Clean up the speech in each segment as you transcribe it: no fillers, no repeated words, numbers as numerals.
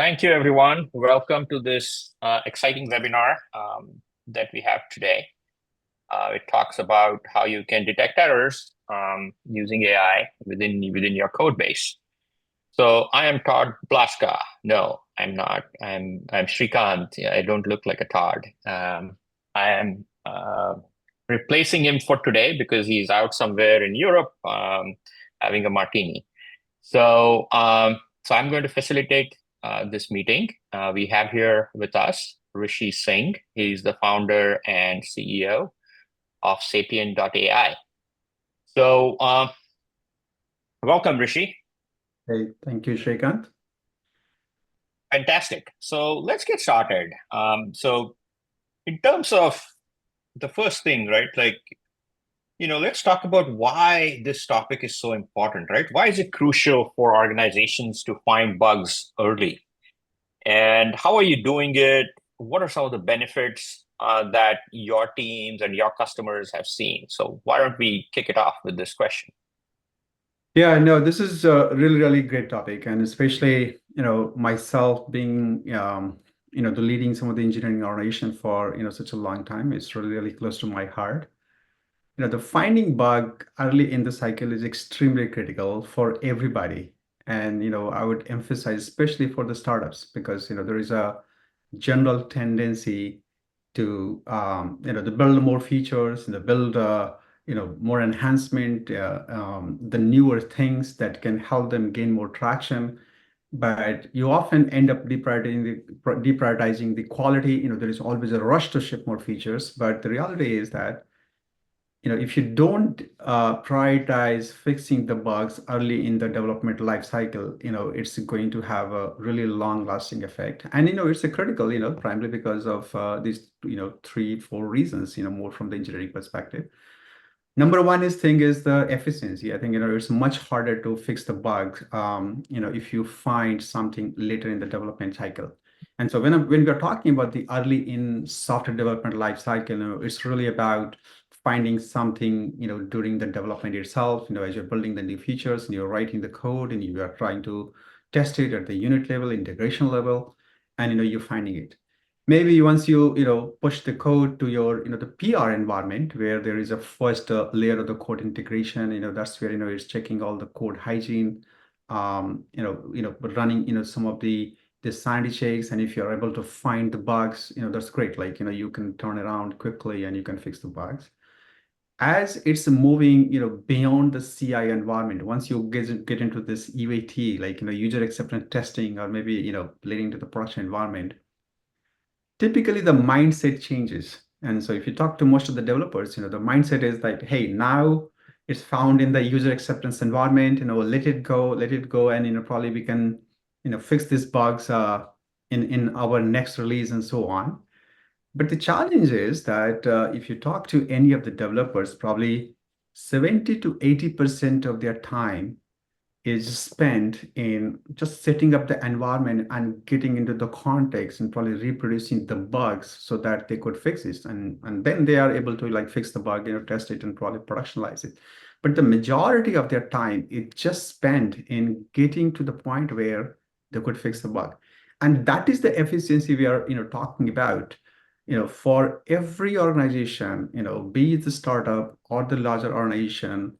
Thank you, everyone. Welcome to this exciting webinar that we have today. It talks about how you can detect errors using AI within your code base. So I am Todd Blaska. No, I'm not. I'm Shrikant. Yeah, I don't look like a Todd. I am replacing him for today because he's out somewhere in Europe having a martini. So I'm going to facilitate this meeting. We have here with us Rishi Singh. He's the founder and CEO of Sapient.ai. So welcome, Rishi. Hey, thank you, Shrikant. Fantastic. So let's get started. So in terms of the first thing, right? Let's talk about why this topic is so important, right? Why is it crucial for organizations to find bugs early? And how are you doing it? What are some of the benefits that your teams and your customers have seen? So why don't we kick it off with this question? Yeah, no, this is a really great topic, and especially, myself being, the leading some of the engineering organization for, such a long time, it's really close to my heart. The finding bug early in the cycle is extremely critical for everybody. And, I would emphasize, especially for the startups, because, there is a general tendency to build more features and to build more enhancement, the newer things that can help them gain more traction. But you often end up deprioritizing the quality. There is always a rush to ship more features, but the reality is that if you don't prioritize fixing the bugs early in the development life cycle, it's going to have a really long lasting effect. And, it's a critical, primarily because of these, three, four reasons, more from the engineering perspective. Number one is the efficiency. I think, it's much harder to fix the bugs, if you find something later in the development cycle. And so when we're talking about the early in software development life cycle, it's really about finding something, during the development itself, as you're building the new features and you're writing the code and you are trying to test it at the unit level, integration level, and, you're finding it. Maybe once you push the code to your, the PR environment where there is a first layer of the code integration, that's where, it's checking all the code hygiene, running, some of the sanity checks. And if you're able to find the bugs, that's great. Like, you can turn around quickly and you can fix the bugs. As it's moving, beyond the CI environment, once you get into this UAT, like, user acceptance testing, or maybe, leading to the production environment, typically the mindset changes. And so if you talk to most of the developers, the mindset is like, hey, now it's found in the user acceptance environment, let it go. And, probably we can, fix these bugs in our next release and so on. But the challenge is that if you talk to any of the developers, probably 70 to 80% of their time is spent in just setting up the environment and getting into the context and probably reproducing the bugs so that they could fix it. And then they are able to like fix the bug, test it and probably productionalize it. But the majority of their time is just spent in getting to the point where they could fix the bug. And that is the efficiency we are, talking about. For every organization, be it the startup or the larger organization,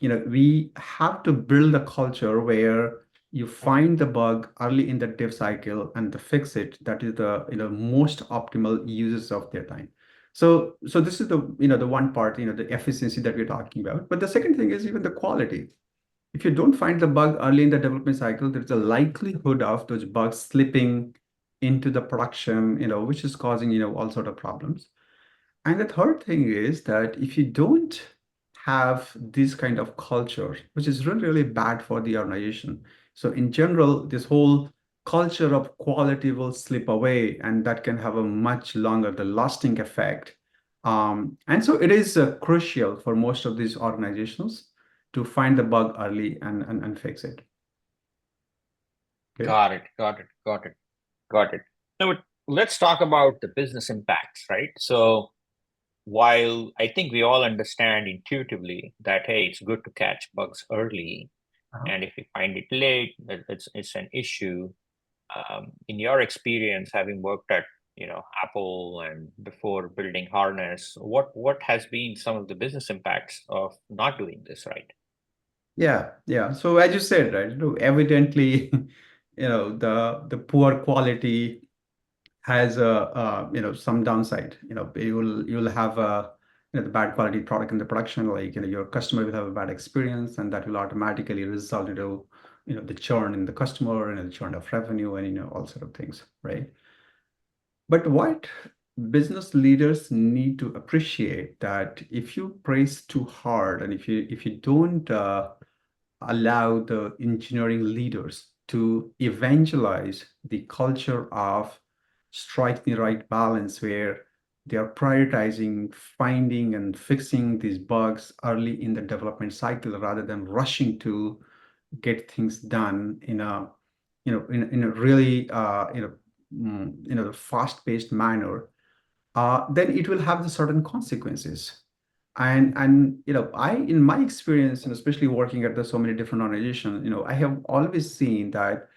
we have to build a culture where you find the bug early in the dev cycle and to fix it. That is the most optimal uses of their time. So this is the one part, the efficiency that we're talking about. But the second thing is even the quality. If you don't find the bug early in the development cycle, there's a likelihood of those bugs slipping into the production, which is causing, all sort of problems. And the third thing is that if you don't have this kind of culture, which is really bad for the organization. So in general, this whole culture of quality will slip away, and that can have a much longer, the lasting effect. And so it is crucial for most of these organizations to find the bug early and fix it. Okay. Got it. Got it. Got it. Got it. Now, let's talk about the business impacts, right? So while I think we all understand intuitively that, hey, it's good to catch bugs early, Uh-huh. and if you find it late, it's an issue. In your experience, having worked at Apple and before building Harness, what has been some of the business impacts of not doing this right? Yeah, yeah. So as you said, right, evidently, the poor quality has some downside. You'll have the bad quality product in the production, like your customer will have a bad experience, and that will automatically result into the churn in the customer and the churn of revenue and all sort of things, right? But what business leaders need to appreciate that if you praise too hard and if you don't allow the engineering leaders to evangelize the culture of striking the right balance where they are prioritizing finding and fixing these bugs early in the development cycle rather than rushing to get things done in a in a really fast-paced manner, then it will have the certain consequences. And I, in my experience, and especially working at the so many different organizations, I have always seen that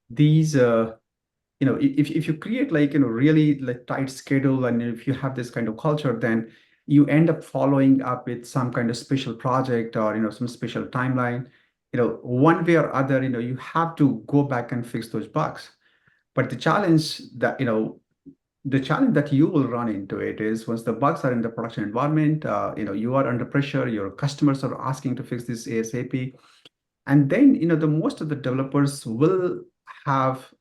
these if you create like really like tight schedule, and if you have this kind of culture, then you end up following up with some kind of special project or some special timeline. One way or other, you have to go back and fix those bugs. But the challenge that you will run into it is once the bugs are in the production environment, you are under pressure, your customers are asking to fix this ASAP. And then the most of the developers will have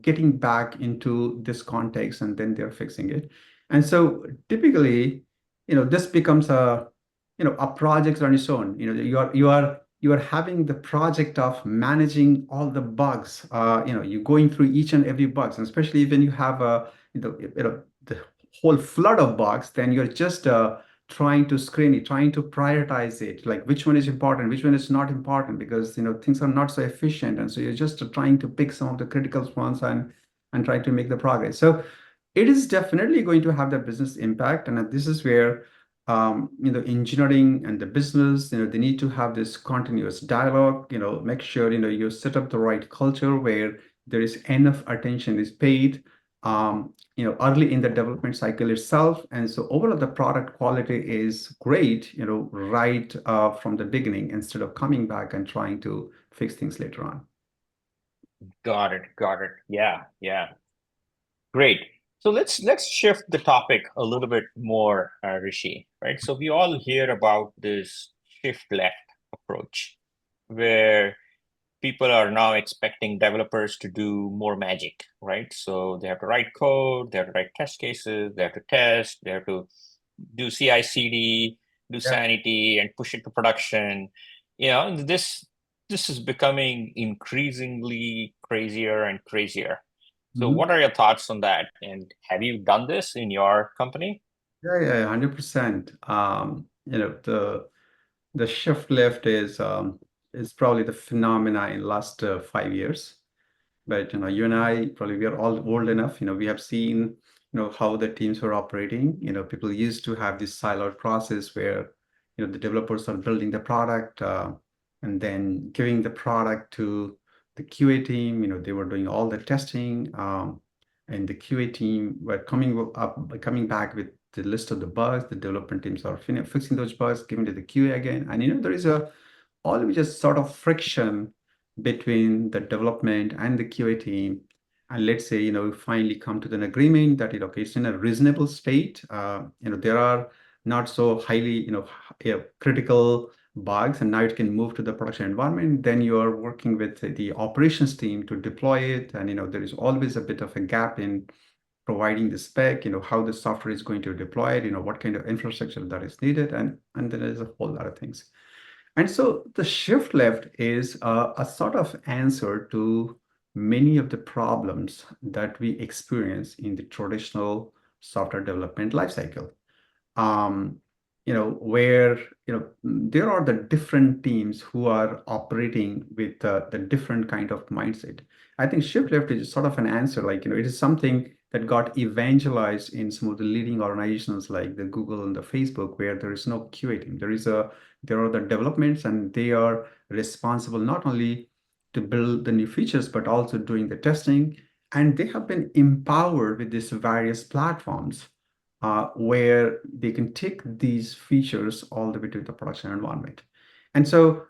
getting back into this context, and then they're fixing it. And so typically this becomes a project on its own. You are having the project of managing all the bugs. You're going through each and every bugs, and especially when you have the whole flood of bugs, then you're just trying to screen it, trying to prioritize it, like which one is important, which one is not important, because things are not so efficient, and so you're just trying to pick some of the critical ones and try to make the progress. So it is definitely going to have that business impact, and this is where engineering and the business, they need to have this continuous dialogue. Make sure you set up the right culture where there is enough attention is paid early in the development cycle itself. And so overall, the product quality is great, right from the beginning, instead of coming back and trying to fix things later on. Got it. Got it. Yeah. Yeah. Great. So let's shift the topic a little bit more, Rishi, right? So we all hear about this shift left approach, where people are now expecting developers to do more magic, right? So they have to write code, they have to write test cases, they have to test, they have to do CI/CD, do Yeah. sanity, and push it to production. This is becoming increasingly crazier and crazier. So Mhm. what are your thoughts on that? And have you done this in your company? Yeah, yeah, 100%. The shift left is probably the phenomena in last 5 years. But you and I probably we are all old enough. We have seen how the teams were operating. People used to have this siloed process where the developers are building the product and then giving the product to the QA team. They were doing all the testing, and the QA team were coming back with the list of the bugs. The development teams are fixing those bugs, giving to the QA again. And there is always a sort of friction between the development and the QA team. And let's say, we finally come to an agreement that okay, it's in a reasonable state. There are not so highly, critical bugs, and now it can move to the production environment. Then you are working with the operations team to deploy it. And, there is always a bit of a gap in providing the spec, how the software is going to deploy it, what kind of infrastructure that is needed. And then there's a whole lot of things. And so the shift left is a sort of answer to many of the problems that we experience in the traditional software development lifecycle. Um, where there are the different teams who are operating with the different kind of mindset. I think shift left is sort of an answer, like it is something that got evangelized in some of the leading organizations like the Google and the Facebook, where there is no QA team. There are the developments, and they are responsible not only to build the new features, but also doing the testing. And they have been empowered with these various platforms where they can take these features all the way to the production environment. And so,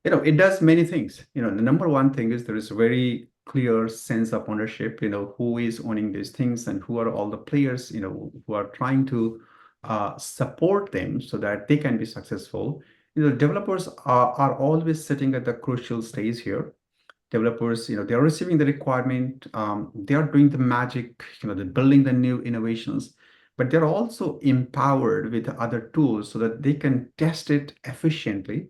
it does many things. The number one thing is there is a very clear sense of ownership, who is owning these things and who are all the players, who are trying to support them so that they can be successful. Developers are always sitting at the crucial stage here. Developers, they are receiving the requirement, they are doing the magic, they're building the new innovations, but they're also empowered with other tools so that they can test it efficiently,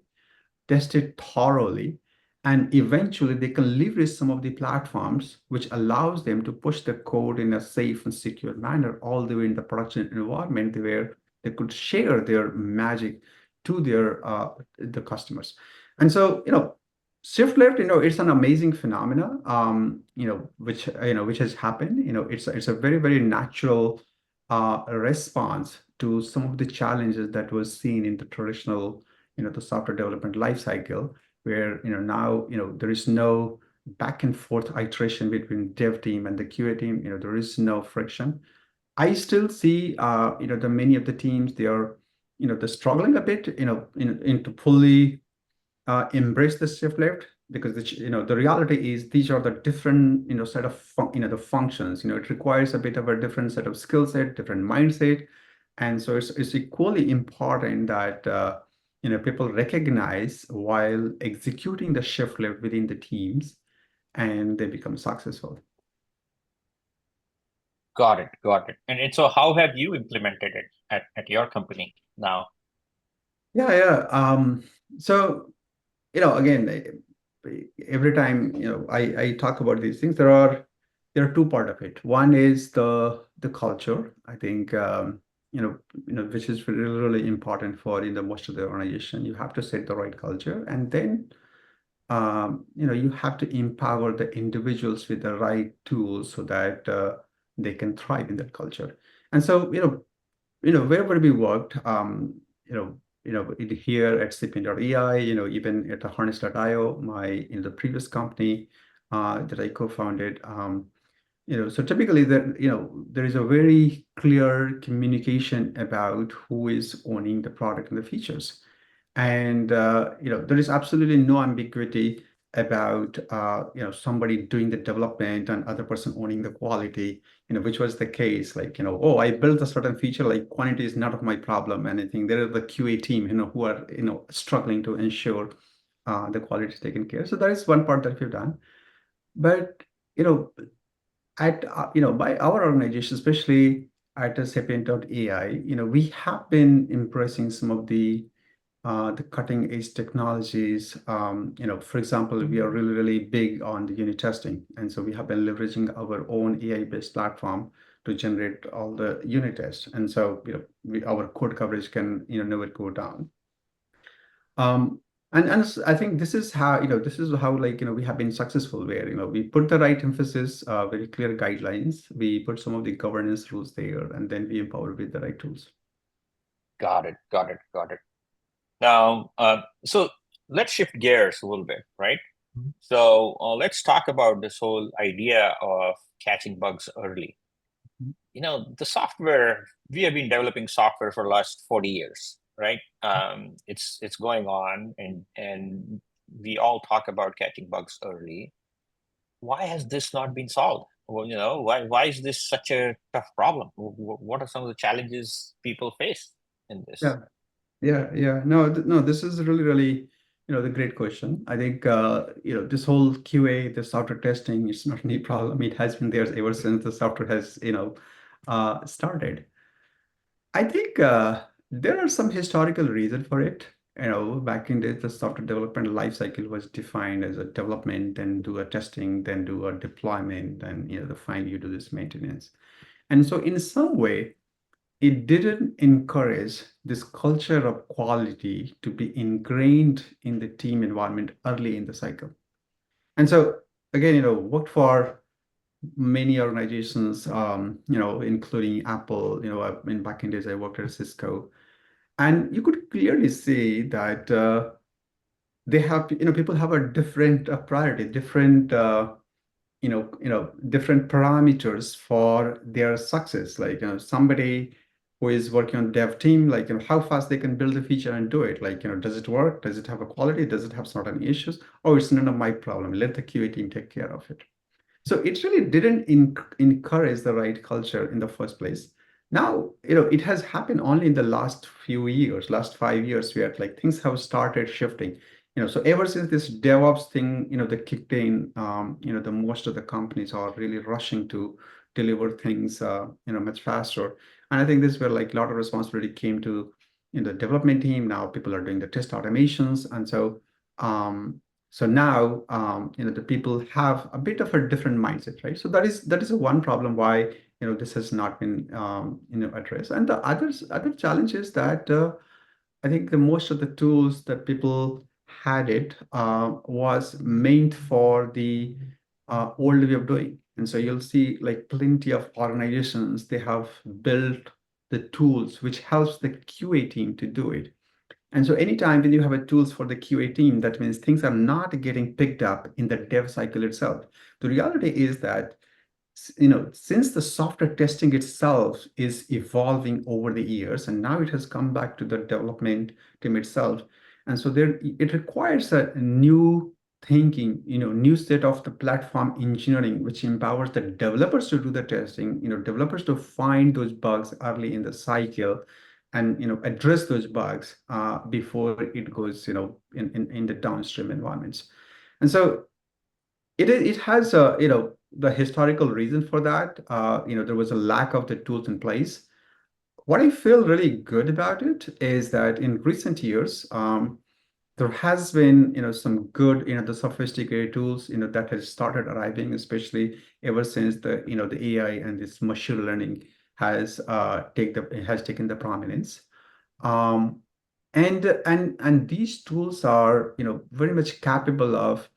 test it thoroughly, and eventually they can leverage some of the platforms which allows them to push the code in a safe and secure manner all the way in the production environment where they could share their magic to their the customers. And so, shift left, it's an amazing phenomena, which has happened. It's a very, very natural response to some of the challenges that was seen in the traditional the software development lifecycle, where now there is no back and forth iteration between dev team and the QA team. There is no friction. I still see the many of the teams, they are they're struggling a bit to fully embrace the shift left, because the reality is these are the different set of the functions. It requires a bit of a different set of skill set, different mindset, and so it's equally important that people recognize while executing the shift left within the teams, and they become successful. Got it. Got it. And so how have you implemented it at your company now? Yeah, yeah. So again, every time I talk about these things, there are two part of it. One is the culture. I think which is really, really important for in the most of the organization. You have to set the right culture, and then you have to empower the individuals with the right tools so that they can thrive in that culture. And so wherever we worked, here at CPN.ai, even at Harness.io, the previous company that I co-founded, so typically there is a very clear communication about who is owning the product and the features. And there is absolutely no ambiguity about somebody doing the development and other person owning the quality, which was the case. Like, oh, I built a certain feature, like quantity is not of my problem. And I think there is the QA team, who are struggling to ensure the quality is taken care. So that is one part that we've done. But at by our organization, especially at Sapient.ai, we have been embracing some of the cutting edge technologies. For example, we are really, really big on the unit testing. And so we have been leveraging our own AI-based platform to generate all the unit tests. And so, our code coverage can, never go down. And I think this is how like, we have been successful where, we put the right emphasis, very clear guidelines. We put some of the governance rules there, and then we empower with the right tools. Got it. Got it. Got it. Now, so let's shift gears a little bit, right? Mhm. So let's talk about this whole idea of catching bugs early. The software, we have been developing software for the last 40 years, right? It's going on, and we all talk about catching bugs early. Why has this not been solved? Well, why is this such a tough problem? What are some of the challenges people face in this? Yeah. Yeah, yeah. No, no, this is really, really, the great question. I think, this whole QA, the software testing, is not a new problem. It has been there ever since the software has, started. I think there are some historical reason for it. Back in the software development life cycle was defined as a development, then do a testing, then do a deployment, and the final you do this maintenance. And so in some way, it didn't encourage this culture of quality to be ingrained in the team environment early in the cycle. And so again, worked for many organizations, including Apple. In back in days, I worked at Cisco, and you could clearly see that they have, people have a different priority, different different parameters for their success. Like, somebody who is working on dev team, like, how fast they can build a feature and do it. Like, does it work? Does it have a quality? Does it have certain issues? Oh, it's none of my problem. Let the QA team take care of it. So it really didn't encourage the right culture in the first place. Now, it has happened only in the last few years, last 5 years, where like things have started shifting. So ever since this DevOps thing, that kicked in, the most of the companies are really rushing to deliver things, much faster. And I think this is where like a lot of responsibility came to the development team. Now people are doing the test automations, and um, so now, the people have a bit of a different mindset, right? So that is a one problem why this has not been addressed. And the other challenge is that I think the most of the tools that people had it was meant for the old way of doing. And so you'll see like plenty of organizations, they have built the tools which helps the QA team to do it. And so anytime when you have a tools for the QA team, that means things are not getting picked up in the dev cycle itself. The reality is that since the software testing itself is evolving over the years, and now it has come back to the development team itself, and so there it requires a new thinking, new set of the platform engineering, which empowers the developers to do the testing, developers to find those bugs early in the cycle, and address those bugs before it goes, in the downstream environments. And so it has the historical reason for that. There was a lack of the tools in place. What I feel really good about it is that in recent years, there has been some good the sophisticated tools that has started arriving, especially ever since the AI and this machine learning has taken the prominence. Um, and these tools are very much capable of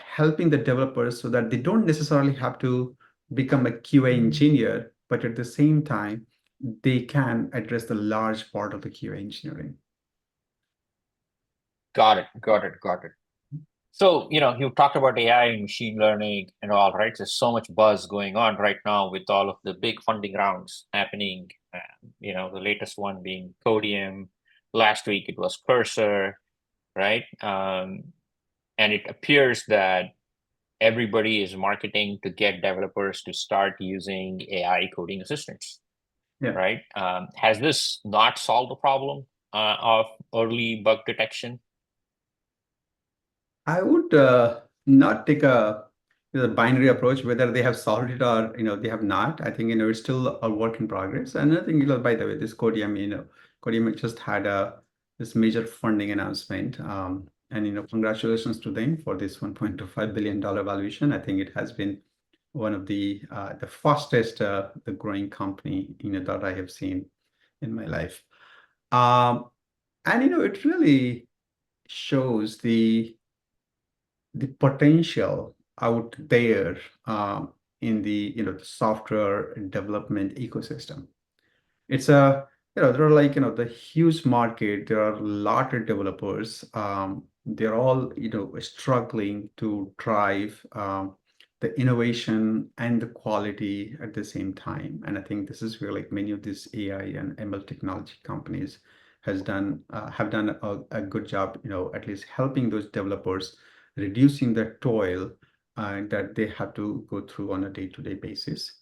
helping the developers so that they don't necessarily have to become a QA engineer, but at the same time, they can address the large part of the QA engineering. Got it. Got it. Got it. So, you talked about AI and machine learning and all, right? There's so much buzz going on right now with all of the big funding rounds happening. The latest one being Podium. Last week it was Cursor, right? And it appears that everybody is marketing to get developers to start using AI coding assistants, Yeah. right? Has this not solved the problem of early bug detection? I would not take a binary approach whether they have solved it or they have not. I think it's still a work in progress. And I think by the way, this Codium, Codium just had this major funding announcement. And congratulations to them for this $1.25 billion valuation. I think it has been one of the fastest the growing company that I have seen in my life. Um, and it really shows the potential out there in the software development ecosystem. It's there are like the huge market. There are a lot of developers. They're all struggling to drive the innovation and the quality at the same time. And I think this is where like many of these AI and ML technology companies have done a good job. At least helping those developers reducing the toil that they have to go through on a day-to-day basis.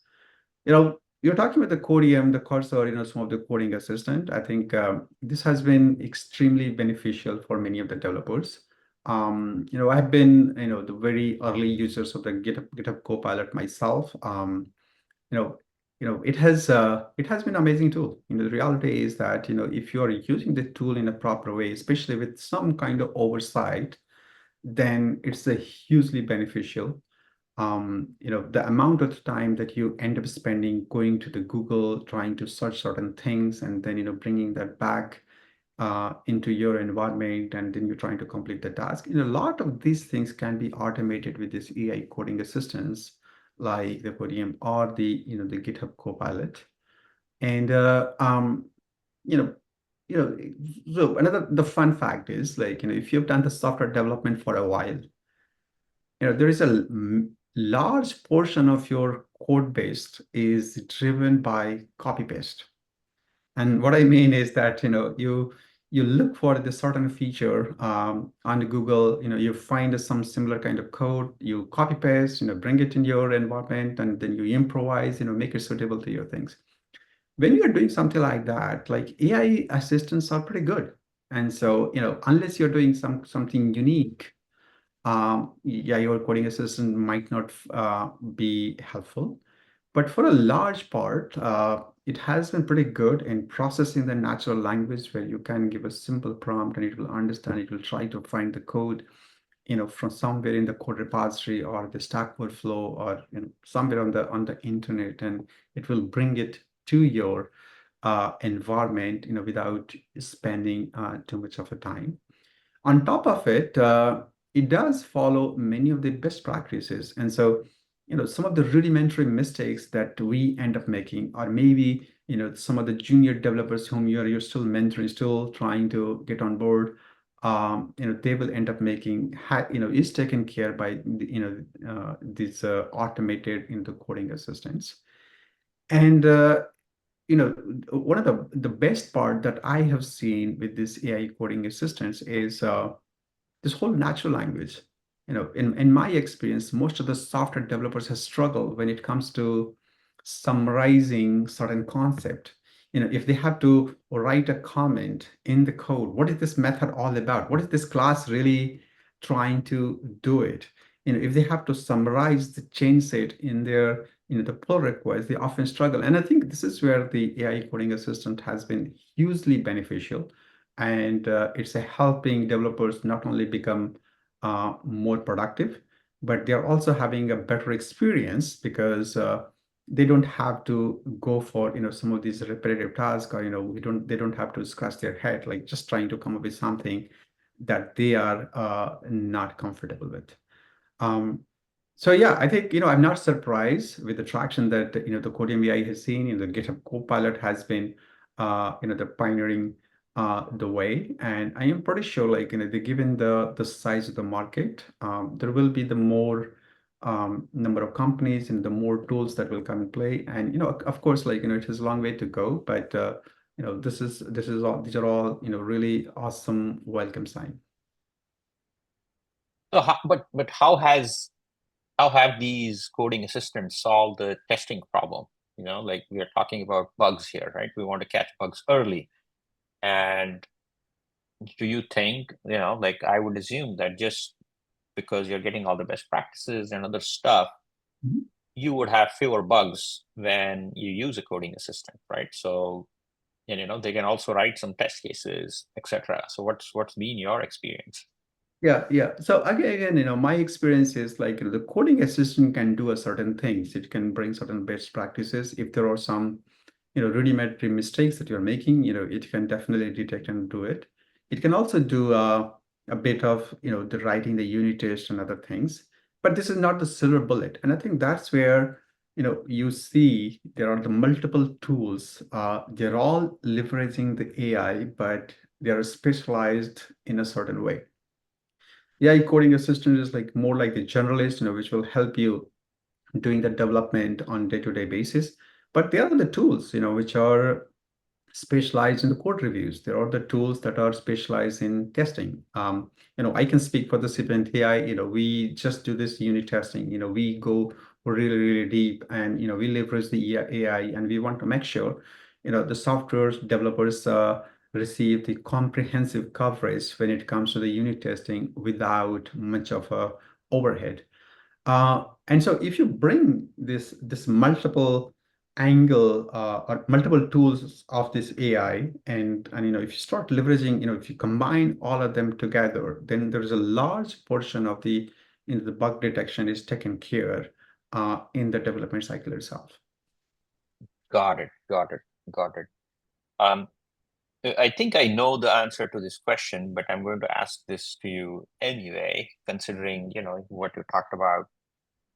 You're talking about the Codium, the Cursor, some of the coding assistant. I think this has been extremely beneficial for many of the developers. I've been, the very early users of the GitHub Copilot myself. You know, it has been an amazing tool. The reality is that, if you are using the tool in a proper way, especially with some kind of oversight, then it's a hugely beneficial. The amount of time that you end up spending going to the Google, trying to search certain things, and then, bringing that back into your environment, and then you're trying to complete the task. A lot of these things can be automated with this AI coding assistance, like the Podium or the GitHub Copilot. And, you know, you know, so another the fun fact is like, if you've done the software development for a while, there is a large portion of your code base is driven by copy paste. And what I mean is that, you look for the certain feature on Google, you find some similar kind of code, you copy paste, bring it in your environment, and then you improvise, make it suitable to your things. When you're doing something like that, like AI assistants are pretty good. And so, unless you're doing something unique, yeah, your coding assistant might not be helpful. But for a large part, it has been pretty good in processing the natural language where you can give a simple prompt and it will understand, it will try to find the code, from somewhere in the code repository or the Stack Overflow or somewhere on the internet, and it will bring it to your environment, without spending too much of a time. On top of it, it does follow many of the best practices. And so, some of the rudimentary mistakes that we end up making, or maybe, some of the junior developers whom you're still mentoring, still trying to get on board, they will end up making, is taken care by, these automated, coding assistants. And one of the best part that I have seen with this AI coding assistants is this whole natural language. In my experience, most of the software developers have struggled when it comes to summarizing certain concept. If they have to write a comment in the code, what is this method all about? What is this class really trying to do it? If they have to summarize the change set in their, the pull request, they often struggle. And I think this is where the AI coding assistant has been hugely beneficial, and it's a helping developers not only become more productive, but they're also having a better experience because they don't have to go for some of these repetitive tasks, or they don't have to scratch their head like just trying to come up with something that they are not comfortable with. um, so yeah, I think, I'm not surprised with the traction that, the Code MVI has seen. The GitHub Copilot has been, the pioneering the way. And I am pretty sure, like, given the size of the market, there will be the more number of companies and the more tools that will come and play. And, of course, like, it has a long way to go, but, this is all, these are all, really awesome welcome sign. So, but how have these coding assistants solved the testing problem? Like we are talking about bugs here, right? We want to catch bugs early. And do you think, like I would assume that just because you're getting all the best practices and other stuff, Mhm. you would have fewer bugs when you use a coding assistant, right? So, and they can also write some test cases, etc. So what's been your experience? Yeah, yeah. So again, my experience is like, the coding assistant can do a certain things. It can bring certain best practices. If there are some, rudimentary mistakes that you're making, it can definitely detect and do it. It can also do a bit of, the writing the unit test and other things. But this is not the silver bullet. And I think that's where, you see there are the multiple tools. They're all leveraging the AI, but they are specialized in a certain way. AI coding assistant is like more like the generalist, which will help you doing the development on day-to-day basis. But there are the tools, which are specialized in the code reviews. There are the tools that are specialized in testing. I can speak for the Sipent AI. We just do this unit testing. We go really, really deep, and we leverage the AI, and we want to make sure, the software developers receive the comprehensive coverage when it comes to the unit testing without much of a overhead. And so if you bring this multiple angle or multiple tools of this AI, and if you start leveraging, if you combine all of them together, then there is a large portion of the bug detection is taken care in the development cycle itself. Got it, got it, got it. Um, I think I know the answer to this question, but I'm going to ask this to you anyway, considering, what you talked about,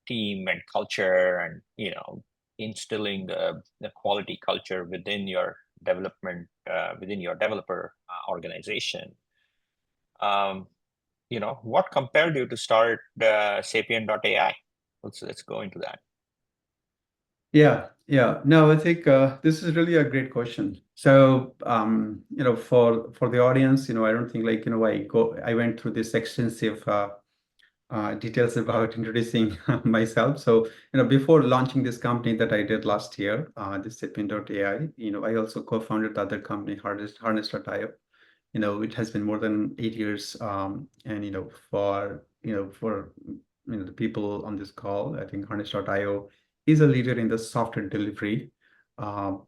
team and culture and, instilling the quality culture within your development within your developer organization. Um, what compelled you to start Sapient.ai? Let's go into that. Yeah. No, I think this is really a great question. So, for the audience, I don't think like, I went through this extensive details about introducing myself. So, before launching this company that I did last year, this Sapient.ai, I also co-founded the other company, Harness.io. It has been more than 8 years. And, for the people on this call, I think Harness.io is a leader in the software delivery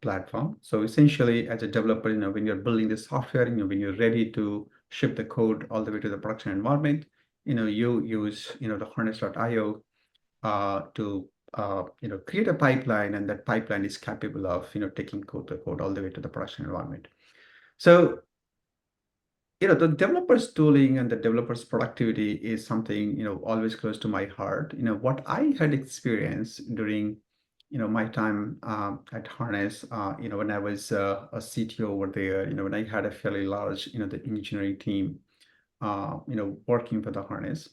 platform. So essentially, as a developer, when you're building the software, when you're ready to ship the code all the way to the production environment, you use, the Harness.io to create a pipeline, and that pipeline is capable of, taking the code all the way to the production environment. So the developers tooling and the developers productivity is something, always close to my heart. What I had experienced during, my time at Harness, when I was a CTO over there, when I had a fairly large, the engineering team, working for the Harness,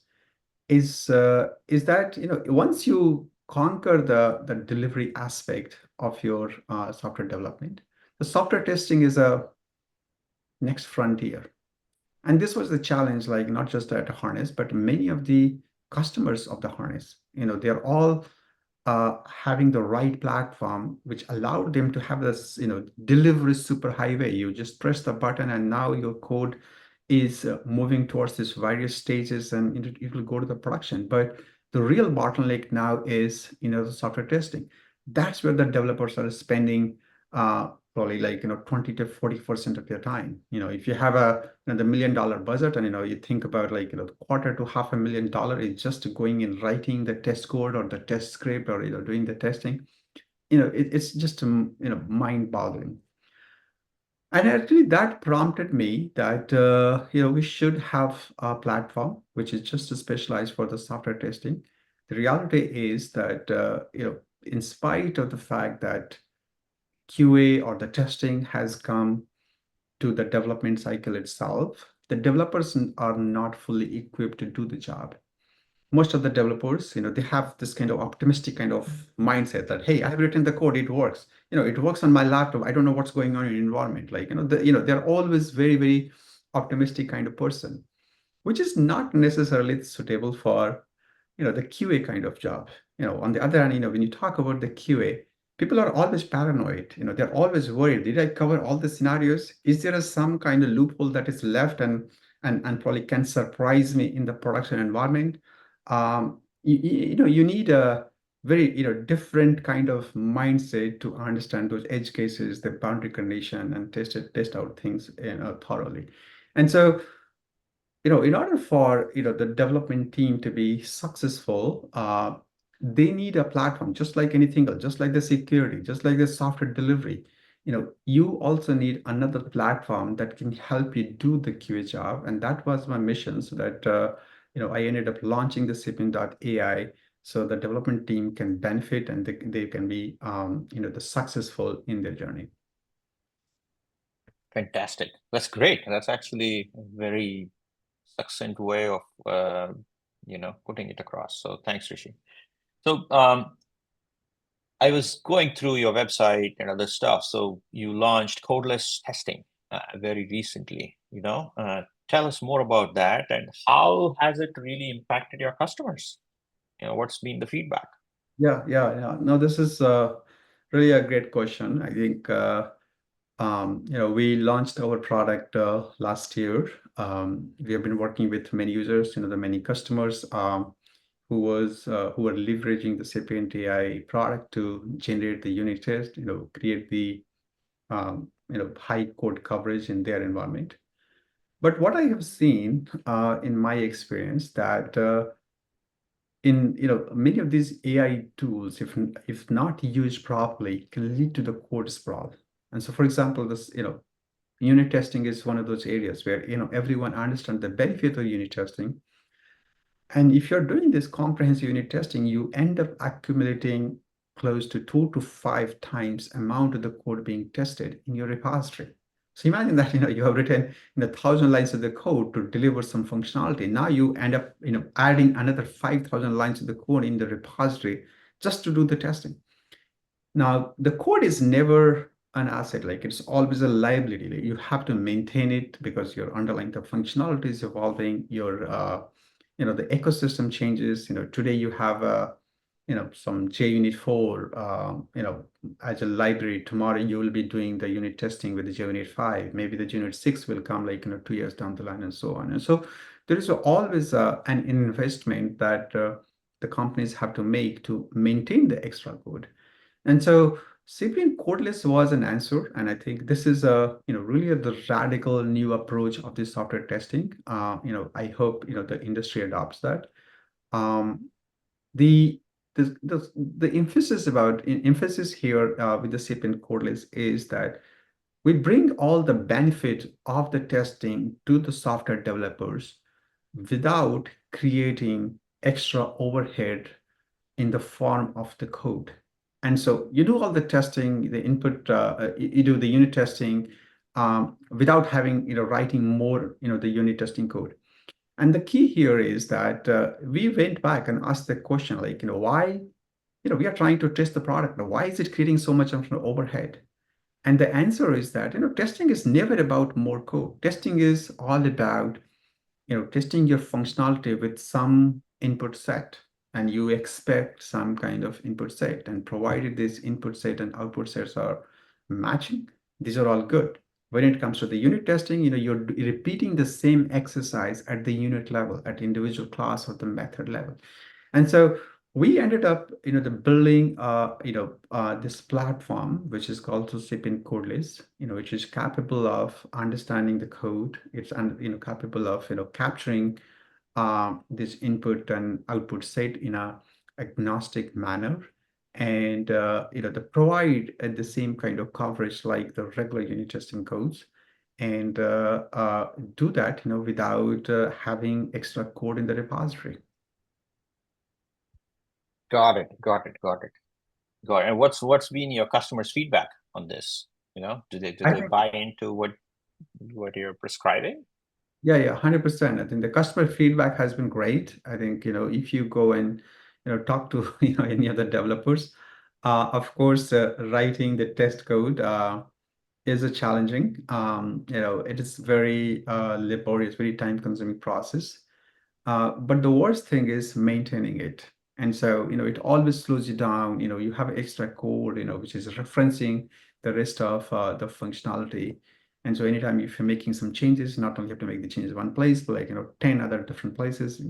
is that, once you conquer the delivery aspect of your software development, the software testing is a next frontier. And this was the challenge, like not just at Harness, but many of the customers of the Harness. They're all having the right platform, which allowed them to have this, delivery superhighway. You just press the button, and now your code is moving towards these various stages, and it will go to the production. But the real bottleneck now is, the software testing. That's where the developers are spending probably like 20 to 40% of their time. If you have the $1 million budget, and you think about like quarter to $500,000 is just going in writing the test code or the test script, or doing the testing. It's just mind-boggling. And actually, that prompted me that we should have a platform which is just specialized for the software testing. The reality is that in spite of the fact that QA or the testing has come to the development cycle itself, the developers are not fully equipped to do the job. Most of the developers, they have this kind of optimistic kind of mindset that, hey, I've written the code, it works. It works on my laptop. I don't know what's going on in the environment. Like, they're always very, very optimistic kind of person, which is not necessarily suitable for the QA kind of job. On the other hand, when you talk about the QA, people are always paranoid. They're always worried. Did I cover all the scenarios? Is there some kind of loophole that is left, and probably can surprise me in the production environment? You need a very different kind of mindset to understand those edge cases, the boundary condition, and test out things thoroughly. And so in order for the development team to be successful, they need a platform, just like anything else, just like the security, just like the software delivery. You also need another platform that can help you do the QA job, and that was my mission. So that I ended up launching the Sapient.ai, so the development team can benefit, and they can be the successful in their journey. Fantastic. That's great. That's actually a very succinct way of putting it across. So thanks, Rishi. So I was going through your website and other stuff. So you launched codeless testing very recently. Tell us more about that, and how has it really impacted your customers? What's been the feedback? Yeah. No, this is really a great question. I think we launched our product last year. We have been working with many users, the many customers who are leveraging the Sapient AI product to generate the unit test, create the high code coverage in their environment. But what I have seen in my experience, that in many of these AI tools, if not used properly, can lead to the code sprawl. And so, for example, this unit testing is one of those areas where everyone understands the benefit of unit testing. And if you're doing this comprehensive unit testing, you end up accumulating close to 2 to 5 times amount of the code being tested in your repository. So imagine that you have written 1,000 lines of the code to deliver some functionality. Now you end up adding another 5,000 lines of the code in the repository just to do the testing. Now, the code is never an asset, like it's always a liability. Like you have to maintain it because your underlying the functionality is evolving, the ecosystem changes. Today you have some JUnit 4, as a library. Tomorrow you will be doing the unit testing with the JUnit 5. Maybe the JUnit 6 will come 2 years down the line and so on. And so there is always an investment that the companies have to make to maintain the extra code. And so Cyprian codeless was an answer, and I think this is really the radical new approach of this software testing. I hope the industry adopts that. Um, the the emphasis here with the Cyprian codeless is that we bring all the benefit of the testing to the software developers without creating extra overhead in the form of the code. And so you do all the testing, the input, you do the unit testing without having, writing more, the unit testing code. And the key here is that we went back and asked the question, why, we are trying to test the product. Now, why is it creating so much of an overhead? And the answer is that, testing is never about more code. Testing is all about testing your functionality with some input set, and you expect some kind of input set, and provided this input set and output sets are matching, these are all good. When it comes to the unit testing, you're repeating the same exercise at the unit level, at individual class or the method level. And so we ended up, the building, this platform, which is called Cyprian Codeless, which is capable of understanding the code. It's, capable of, capturing this input and output set in a agnostic manner, and they provide the same kind of coverage like the regular unit testing codes, and do that, without having extra code in the repository. Got it. Got it. Got it. Got it. And what's been your customers' feedback on this? Do they buy into what you're prescribing? Yeah, 100%. I think the customer feedback has been great. I think, if you go and, talk to, any other developers, of course, writing the test code is a challenging. It is very laborious, very time-consuming process. But the worst thing is maintaining it. And so, it always slows you down. You have extra code, which is referencing the rest of the functionality. And so anytime if you're making some changes, not only have to make the changes one place, but 10 other different places.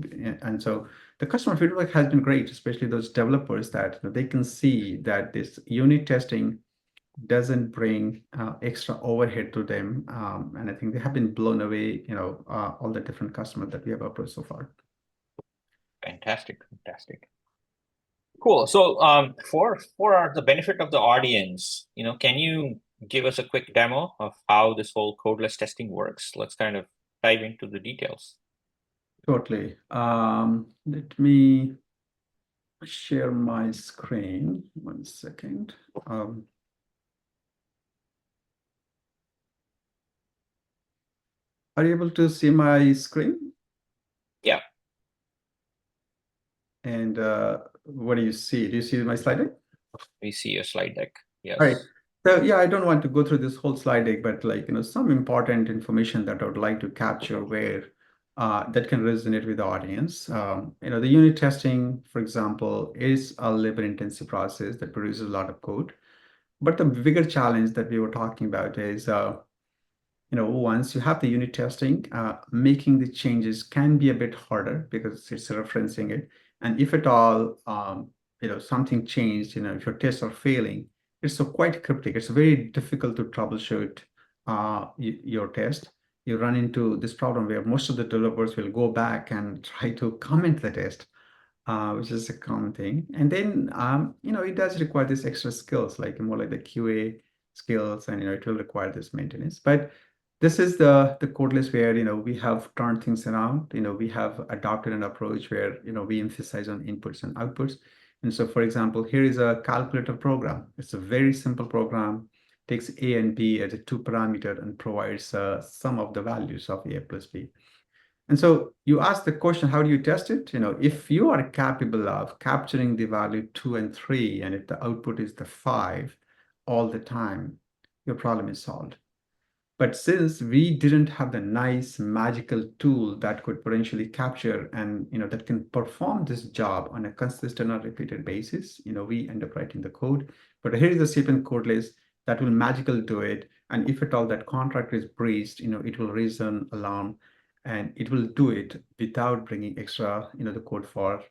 And so the customer feedback has been great, especially those developers that they can see that this unit testing doesn't bring extra overhead to them. And I think they have been blown away, all the different customers that we have approached so far. Fantastic. Fantastic. Cool. So, for the benefit of the audience, can you give us a quick demo of how this whole codeless testing works? Let's kind of dive into the details. Totally. Let me share my screen. 1 second. Are you able to see my screen? Yeah. And what do you see? Do you see my slide deck? We see your slide deck. Yes. All right. So yeah, I don't want to go through this whole slide deck, but some important information that I would like to capture where that can resonate with the audience. The unit testing, for example, is a labor-intensive process that produces a lot of code. But the bigger challenge that we were talking about is once you have the unit testing, making the changes can be a bit harder because it's referencing it. And if at all, something changed, if your tests are failing, it's so quite cryptic. It's very difficult to troubleshoot your test. You run into this problem where most of the developers will go back and try to comment the test, which is a common thing. And then, it does require this extra skills, more like the QA skills, and, it will require this maintenance. But this is the codeless where, we have turned things around. We have adopted an approach where, we emphasize on inputs and outputs. And so, for example, here is a calculator program. It's a very simple program, takes A and B as a two parameter and provides sum of the values of A plus B. And so you ask the question, how do you test it? If you are capable of capturing the value 2 and 3, and if the output is the 5 all the time, your problem is solved. But since we didn't have the nice magical tool that could potentially capture and that can perform this job on a consistent or repeated basis, we end up writing the code. But here is the Sapient code list that will magically do it. And if at all that contract is breached, it will raise an alarm and it will do it without bringing extra, the code for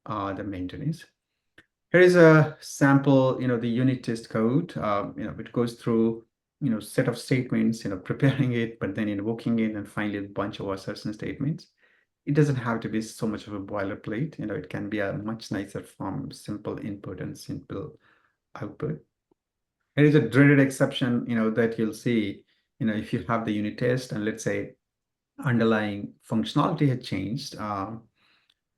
the maintenance. Here is a sample, the unit test code, it goes through, set of statements, preparing it, but then invoking it and finally a bunch of assertion statements. It doesn't have to be so much of a boilerplate, it can be a much nicer form, simple input and simple output. There is a dreaded exception, that you'll see, if you have the unit test and let's say underlying functionality had changed,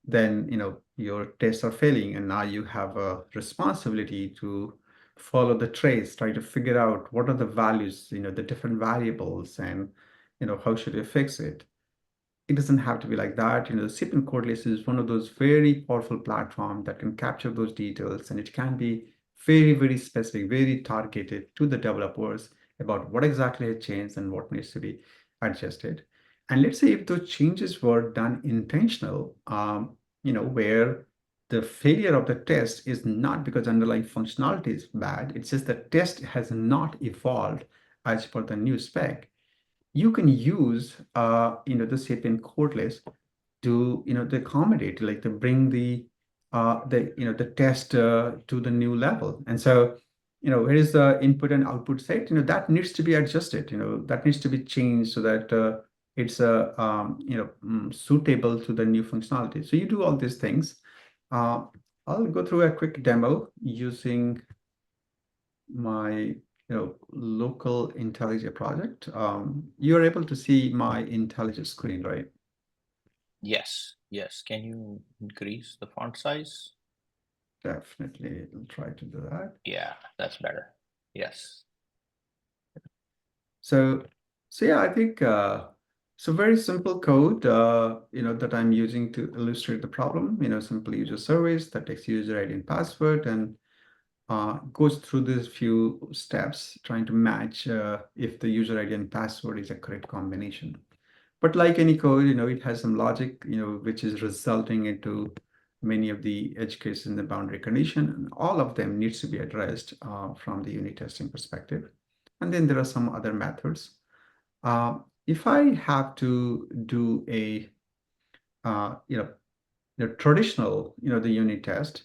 then your tests are failing and now you have a responsibility to follow the trace, try to figure out what are the values, the different variables, and how should you fix it. It doesn't have to be like that. The Sapient Codeless is one of those very powerful platforms that can capture those details, and it can be very, very specific, very targeted to the developers about what exactly has changed and what needs to be adjusted. And let's say if those changes were done intentional, where the failure of the test is not because underlying functionality is bad, it's just the test has not evolved as per the new spec. You can use the Sapient codeless to to accommodate, like to bring the test to the new level. And so here is the input and output set, that needs to be adjusted, that needs to be changed so that it's suitable to the new functionality. So you do all these things. I'll go through a quick demo using my local IntelliJ project. You're able to see my IntelliJ screen, right? Yes, yes. Can you increase the font size? Definitely, I'll try to do that. Yeah, that's better. Yes. So yeah, I think so very simple code, that I'm using to illustrate the problem. Simple user service that takes user ID and password and goes through these few steps, trying to match if the user ID and password is a correct combination. But like any code, it has some logic, which is resulting into many of the edge cases in the boundary condition, and all of them needs to be addressed from the unit testing perspective. And then there are some other methods. If I have to do a, the traditional, the unit test,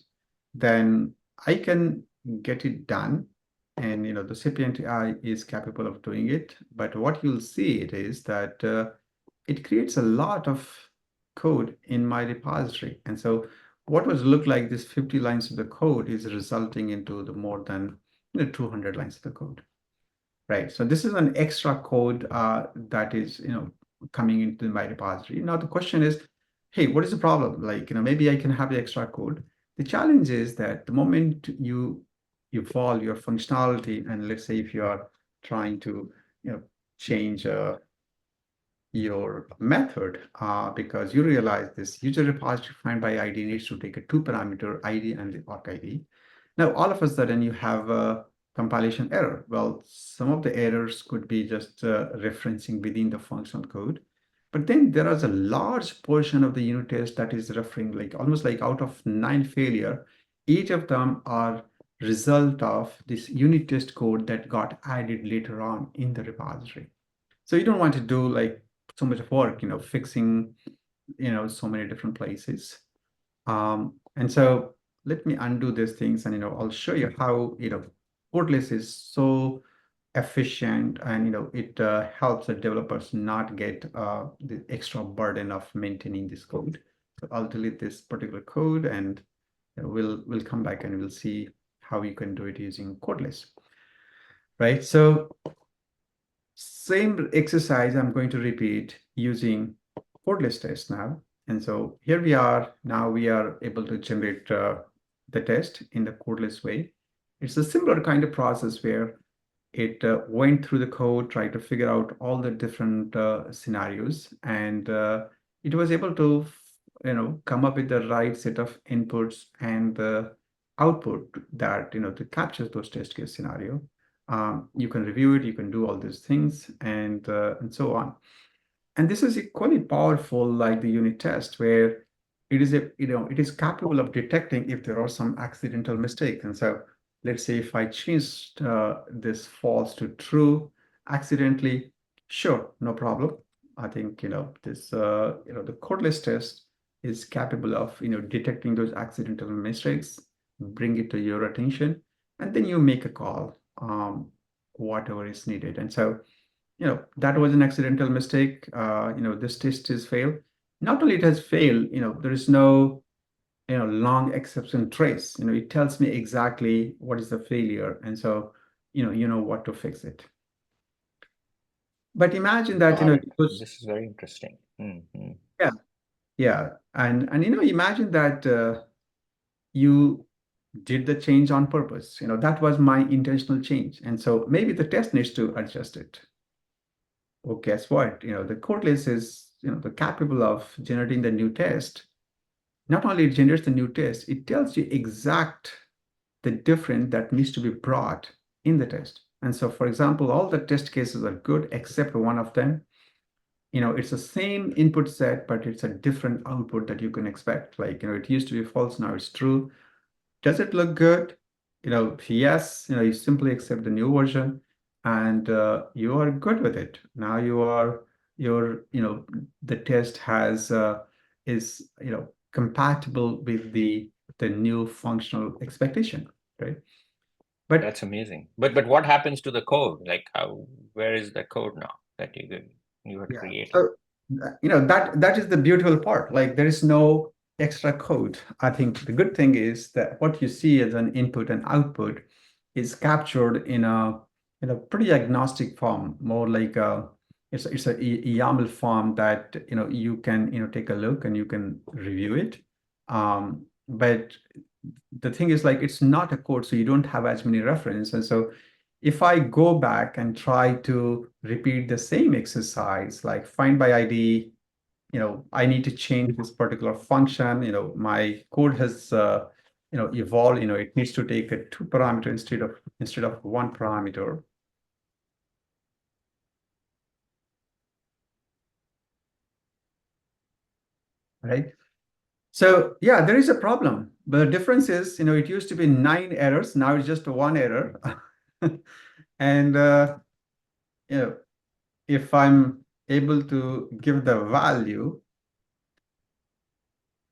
then I can get it done. And, the Sapient AI is capable of doing it. But what you'll see it is that it creates a lot of code in my repository. And so what was look like this 50 lines of the code is resulting into the more than 200 lines of the code. Right. So this is an extra code that is, coming into my repository. Now the question is, hey, what is the problem? Like, maybe I can have the extra code. The challenge is that the moment you evolve your functionality, and let's say if you are trying to, change your method because you realize this user repository find by ID needs to take a two parameter ID and the auth ID. Now, all of a sudden you have a compilation error. Well, some of the errors could be just referencing within the functional code. But then there is a large portion of the unit test that is referring like almost like out of 9 failure, 8 of them are result of this unit test code that got added later on in the repository. So you don't want to do like so much work, fixing, so many different places. And so let me undo these things and, I'll show you how, Codeless is so efficient and, it helps the developers not get the extra burden of maintaining this code. So I'll delete this particular code and we'll come back and we'll see how you can do it using Codeless, right? So same exercise I'm going to repeat using codeless test now. And so here we are. Now we are able to generate the test in the codeless way. It's a similar kind of process where it went through the code, tried to figure out all the different scenarios, and it was able to, come up with the right set of inputs and the output that, to capture those test case scenario. You can review it, you can do all these things, and so on. And this is equally powerful like the unit test, where it is capable of detecting if there are some accidental mistakes. And so let's say if I changed this false to true accidentally, sure, no problem. I think, the codeless test is capable of, detecting those accidental mistakes, bring it to your attention, and then you make a call, whatever is needed. And so that was an accidental mistake. This test is failed. Not only it has failed, there is no, long exception trace. It tells me exactly what is the failure. And so, you know what to fix it. But imagine that, Got it. it was, This is very interesting. yeah, yeah. And, imagine that you did the change on purpose. That was my intentional change. And so maybe the test needs to adjust it. Well, guess what? The codeless is, the capable of generating the new test. Not only it generates the new test, it tells you exact the difference that needs to be brought in the test. And so, for example, all the test cases are good except one of them. It's the same input set, but it's a different output that you can expect. Like, it used to be false, now it's true. Does it look good? Yes, you simply accept the new version and you are good with it. Now the test is, compatible with the new functional expectation, right? But That's amazing. But what happens to the code? Like where is the code now that you had yeah, created? so that is the beautiful part. Like there is no extra code. I think the good thing is that what you see as an input and output is captured in a pretty agnostic form, more like it's a YAML form that you can take a look and you can review it. But the thing is like it's not a code, so you don't have as many references. And so if I go back and try to repeat the same exercise, like find by ID, I need to change this particular function, my code has evolved, it needs to take a two parameter instead of one parameter. Right? So yeah, there is a problem. But the difference is, it used to be 9 errors, now it's just one error. And you know, if I'm able to give the value,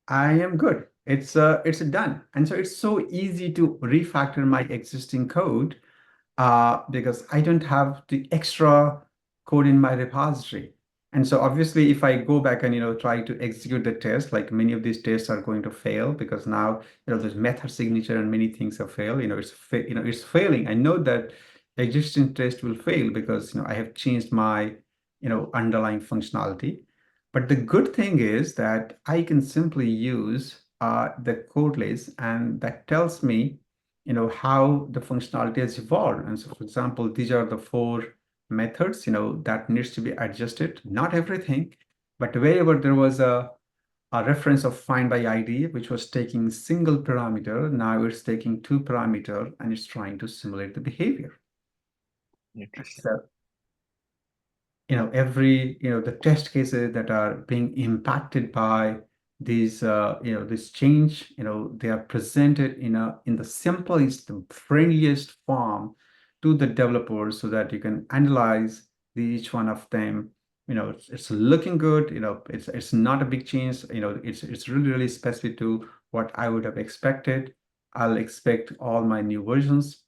I am good. It's done. And so it's so easy to refactor my existing code because I don't have the extra code in my repository. And so obviously, if I go back and try to execute the test, like many of these tests are going to fail because now there's method signature and many things have failed. It's failing. I know that existing test will fail because I have changed my underlying functionality. But the good thing is that I can simply use the code list, and that tells me how the functionality has evolved. And so, for example, these are the 4 methods, that needs to be adjusted. Not everything, but wherever there was a reference of find by ID, which was taking single parameter, now it's taking 2 parameter and it's trying to simulate the behavior. Interesting. So every the test cases that are being impacted by these this change, they are presented in the simplest, the friendliest form to the developers so that you can analyze each one of them. It's looking good. It's not a big change. It's really specific to what I would have expected. I'll expect all my new versions.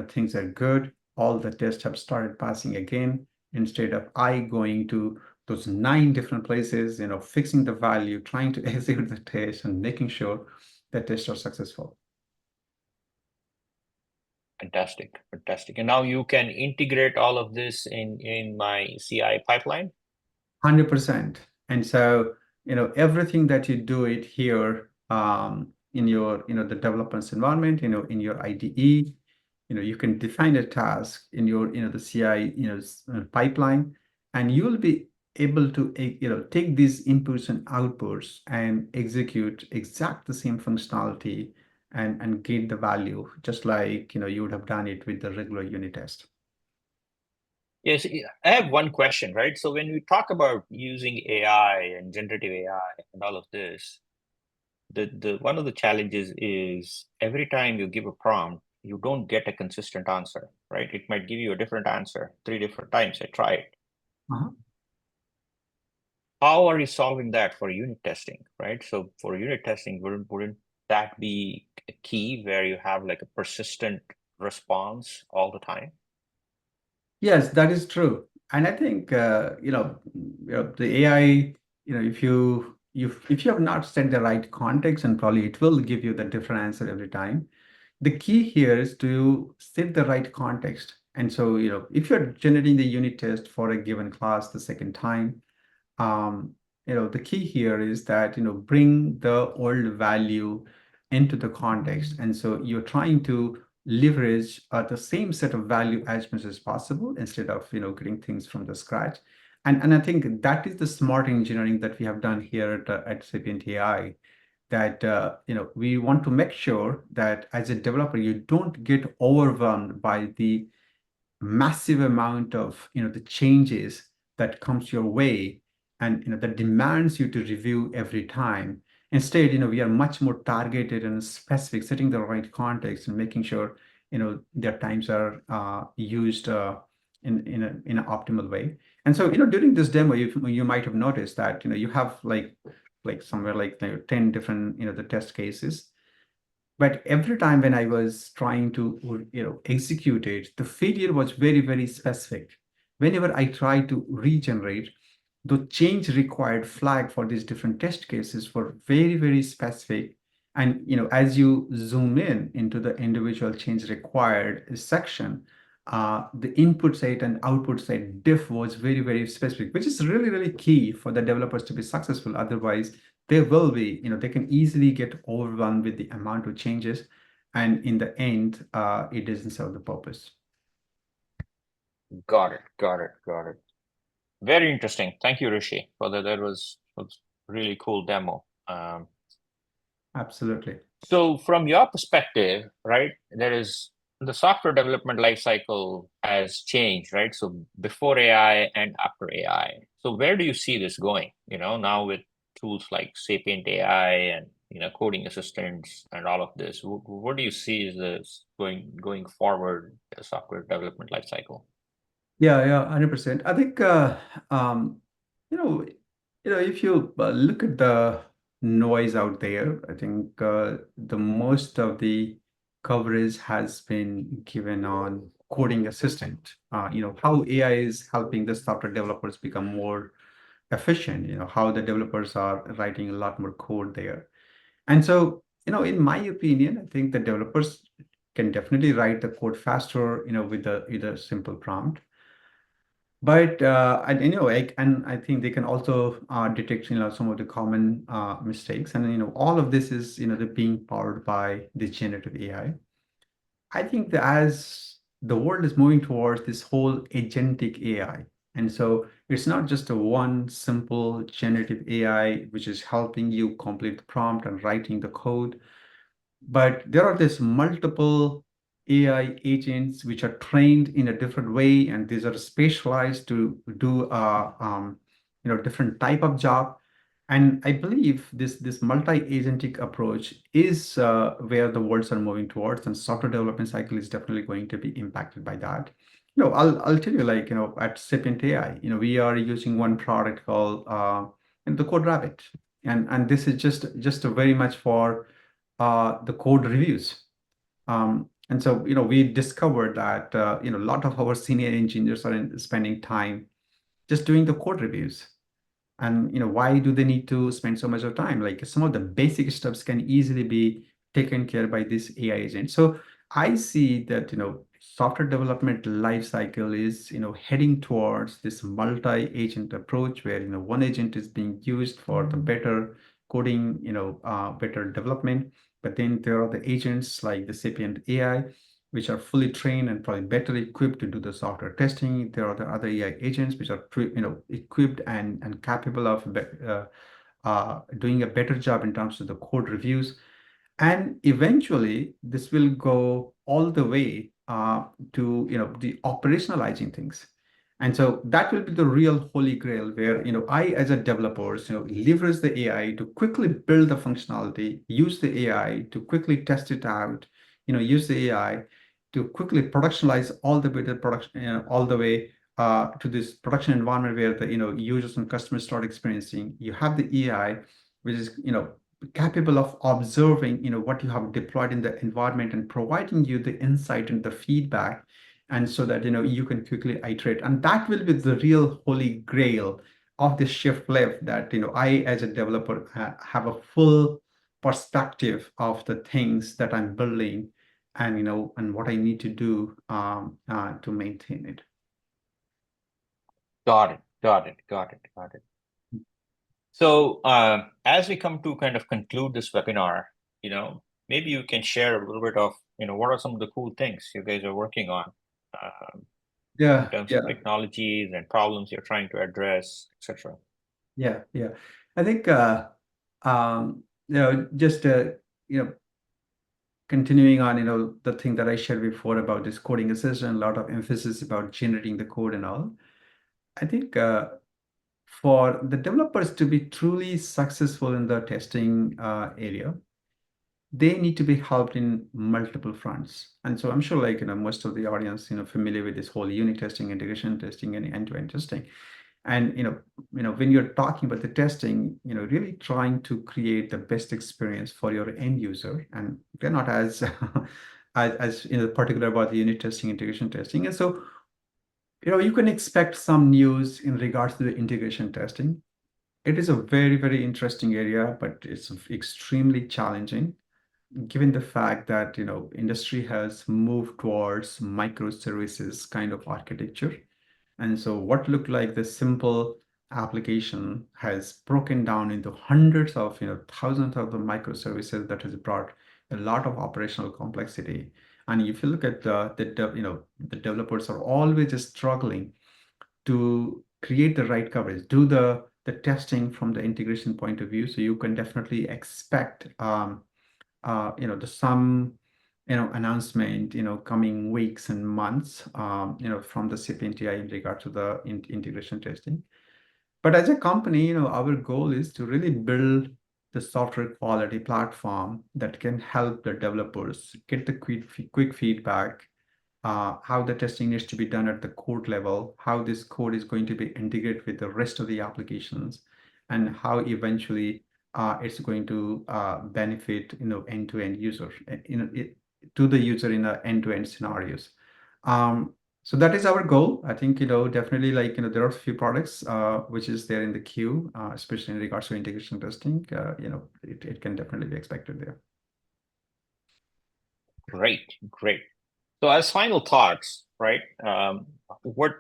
Things are good. All the tests have started passing again, instead of I going to those 9 different places, fixing the value, trying to execute the test and making sure the tests are successful. Fantastic. Fantastic. And now you can integrate all of this in my CI pipeline. 100%. And so, everything that you do it here, in your, the developers environment, in your IDE. You can define a task in your, the CI, pipeline, and you will be able to, take these inputs and outputs and execute exact the same functionality and get the value, just like, you would have done it with the regular unit test. Yes, I have one question, right? So when we talk about using AI and generative AI and all of this, the one of the challenges is every time you give a prompt, you don't get a consistent answer, right? It might give you a different answer 3 different times. I tried. Uh-huh. How are you solving that for unit testing, right? So for unit testing, wouldn't that be a key where you have like a persistent response all the time? Yes, that is true. And I think the AI, if you have not set the right context, and probably it will give you the different answer every time. The key here is to set the right context. And so, if you're generating the unit test for a given class the second time, um, the key here is that, bring the old value into the context. And so you're trying to leverage the same set of value as much as possible instead of, getting things from the scratch. And I think that is the smart engineering that we have done here at Sapient AI, that, we want to make sure that as a developer, you don't get overwhelmed by the massive amount of, the changes that comes your way, and, that demands you to review every time. Instead, we are much more targeted and specific, setting the right context and making sure, their times are used in an optimal way. And so, during this demo, you might have noticed that, you have like somewhere like 10 different, the test cases. But every time when I was trying to, execute it, the failure was very, very specific. Whenever I tried to regenerate, the change required flag for these different test cases were very, very specific. And, as you zoom in into the individual change required section, the input side and output side diff was very, very specific, which is really, really key for the developers to be successful. Otherwise, they will be, they can easily get overwhelmed with the amount of changes. And in the end, it doesn't serve the purpose. Got it, got it, got it. Very interesting. Thank you, Rishi, for that. That was really cool demo. Absolutely. So from your perspective, right, there is the software development lifecycle has changed, right? So before AI and after AI. So where do you see this going? Now with tools like Sapient AI and coding assistants and all of this, what do you see is this going forward the software development lifecycle? Yeah, yeah, 100%. I think, um, you know, if you look at the noise out there, I think the most of the coverage has been given on coding assistant. How AI is helping the software developers become more efficient. How the developers are writing a lot more code there. And so, in my opinion, I think the developers can definitely write the code faster, with a simple prompt. But I think they can also detect some of the common mistakes, and all of this is they're being powered by the generative AI. I think that as the world is moving towards this whole agentic AI, and so it's not just a one simple generative AI which is helping you complete the prompt and writing the code, but there are these multiple AI agents which are trained in a different way, and these are specialized to do different type of job. And I believe this multi-agentic approach is where the worlds are moving towards, and software development cycle is definitely going to be impacted by that. I'll tell you, like, at Sapient AI, we are using one product called the Code Rabbit, and this is just a very much for the code reviews. And so, we discovered that, a lot of our senior engineers are spending time just doing the code reviews. And, why do they need to spend so much of time? Like, some of the basic steps can easily be taken care by this AI agent. So I see that, software development life cycle is, heading towards this multi-agent approach where, one agent is being used for the better coding, better development. But then there are the agents like the Sapient AI, which are fully trained and probably better equipped to do the software testing. There are the other AI agents which are equipped and capable of doing a better job in terms of the code reviews. And eventually this will go all the way to the operationalizing things. And so that will be the real holy grail where I as a developer leverage the AI to quickly build the functionality, use the AI to quickly test it out, use the AI to quickly productionalize all the way to production, all the way to this production environment where the users and customers start experiencing. You have the AI, which is capable of observing what you have deployed in the environment and providing you the insight and the feedback, and so that you can quickly iterate. And that will be the real holy grail of this shift left, that I as a developer have a full perspective of the things that I'm building, and and what I need to do to maintain it. Got it. Got it. Got it. Got it. So, as we come to kind of conclude this webinar, maybe you can share a little bit of, what are some of the cool things you guys are working on, in Yeah, terms of yeah, technologies and problems you're trying to address, etc. yeah. I think just continuing on, the thing that I shared before about this coding assistant, a lot of emphasis about generating the code and all. I think for the developers to be truly successful in the testing area, they need to be helped in multiple fronts. And so I'm sure, like, most of the audience, familiar with this whole unit testing, integration testing, and end-to-end testing. And when you're talking about the testing, really trying to create the best experience for your end user, and they're not as as particular about the unit testing, integration testing. And so you can expect some news in regards to the integration testing. It is a very, very interesting area, but it's extremely challenging given the fact that industry has moved towards microservices kind of architecture. And so what looked like the simple application has broken down into hundreds of, thousands of the microservices that has brought a lot of operational complexity. And if you look at the developers are always struggling to create the right coverage, do the testing from the integration point of view. So you can definitely expect the some announcement coming weeks and months from the CPNTI in regard to the integration testing. But as a company, our goal is to really build the software quality platform that can help the developers get the quick feedback, how the testing needs to be done at the code level, how this code is going to be integrated with the rest of the applications, and how eventually it's going to benefit end-to-end user to the user in a end-to-end scenarios. So that is our goal. I think definitely, like there are a few products which is there in the queue, especially in regards to integration testing. It can definitely be expected there. Great, great. So, as final thoughts, right? What